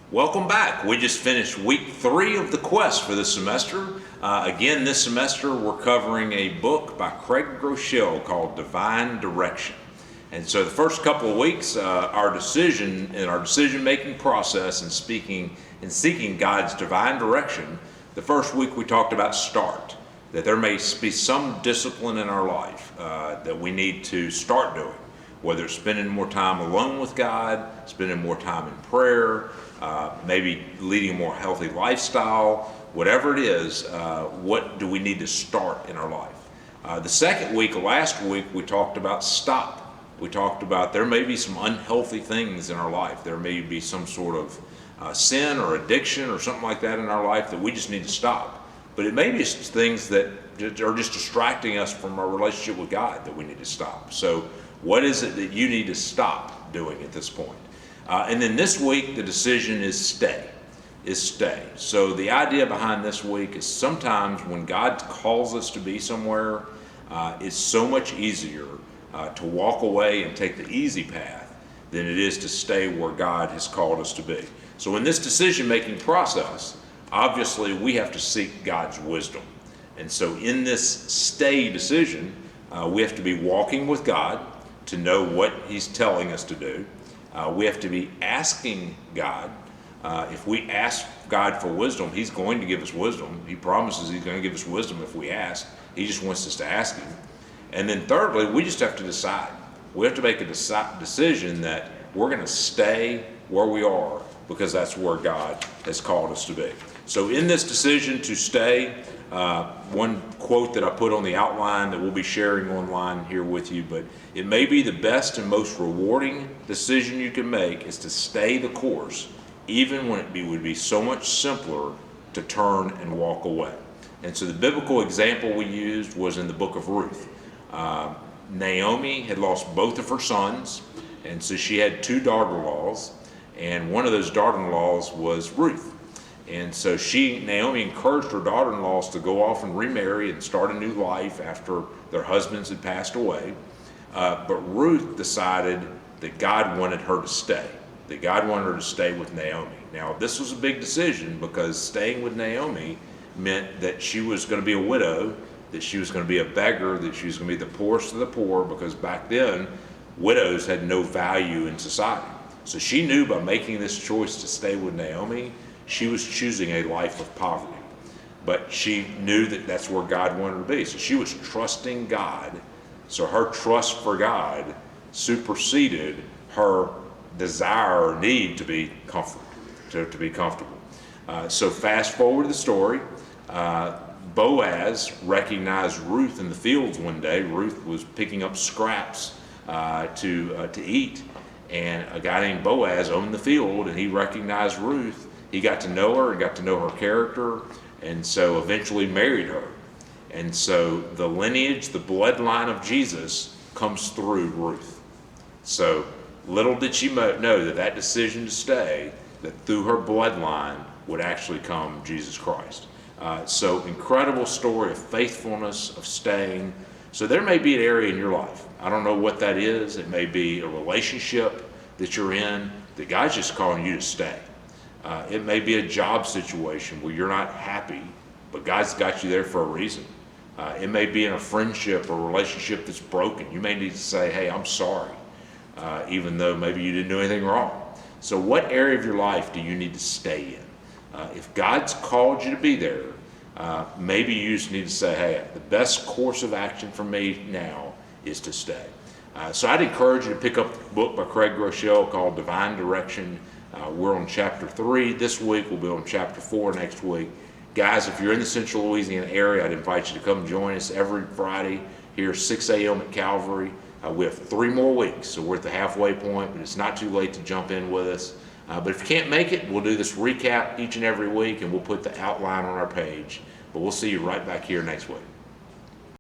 Welcome back. We just finished week 3 of the quest for this semester. Again, this semester we're covering a book by Craig Groeschel called Divine Direction. And so the first couple of weeks, our decision-making process and seeking God's divine direction, the first week we talked about start, that there may be some discipline in our life that we need to start doing, whether it's spending more time alone with God, spending more time in prayer, maybe leading a more healthy lifestyle, whatever it is, what do we need to start in our life? The second week, last week, we talked about stop. We talked about there may be some unhealthy things in our life. There may be some sort of sin or addiction or something like that in our life that we just need to stop. But it may be things that are just distracting us from our relationship with God that we need to stop. So what is it that you need to stop doing at this point? And then this week, the decision is stay. So the idea behind this week is sometimes when God calls us to be somewhere, it's so much easier to walk away and take the easy path than it is to stay where God has called us to be. So in this decision-making process, obviously we have to seek God's wisdom. And so in this stay decision, we have to be walking with God to know what He's telling us to do. We have to be asking God. If we ask God for wisdom, He's going to give us wisdom. He promises He's going to give us wisdom if we ask. He just wants us to ask Him. And then thirdly, we just have to decide. We have to make a decision that we're going to stay where we are because that's where God has called us to be. So in this decision to stay, one quote that I put on the outline that we'll be sharing online here with you, but it may be the best and most rewarding decision you can make is to stay the course, even when it would be so much simpler to turn and walk away. And so the biblical example we used was in the book of Ruth. Naomi had lost both of her sons, and so she had 2 daughter-in-laws, and one of those daughter-in-laws was Ruth. And so Naomi encouraged her daughter-in-laws to go off and remarry and start a new life after their husbands had passed away. But Ruth decided that God wanted her to stay, that God wanted her to stay with Naomi. Now, this was a big decision because staying with Naomi meant that she was going to be a widow, that she was going to be a beggar, that she was going to be the poorest of the poor, because back then, widows had no value in society. So she knew by making this choice to stay with Naomi, she was choosing a life of poverty. But she knew that that's where God wanted her to be. So she was trusting God. So her trust for God superseded her desire or need to be comfortable. So fast forward the story. Boaz recognized Ruth in the fields one day. Ruth was picking up scraps to eat. And a guy named Boaz owned the field, and he recognized Ruth. He got to know her and got to know her character, and so eventually married her. And so the lineage, the bloodline of Jesus comes through Ruth. So little did she know that decision to stay, that through her bloodline would actually come Jesus Christ. So incredible story of faithfulness, of staying. So there may be an area in your life. I don't know what that is. It may be a relationship that you're in that God's just calling you to stay. It may be a job situation where you're not happy, but God's got you there for a reason. It may be in a friendship or relationship that's broken. You may need to say, hey, I'm sorry, even though maybe you didn't do anything wrong. So what area of your life do you need to stay in? If God's called you to be there, maybe you just need to say, hey, the best course of action for me now is to stay. So I'd encourage you to pick up the book by Craig Groeschel called Divine Direction. We're on chapter 3 this week. We'll be on chapter 4 next week. Guys, if you're in the central Louisiana area, I'd invite you to come join us every Friday here 6 a.m. at Calvary. We have 3 more weeks, so we're at the halfway point, but it's not too late to jump in with us. But if you can't make it, we'll do this recap each and every week, and we'll put the outline on our page. But we'll see you right back here next week.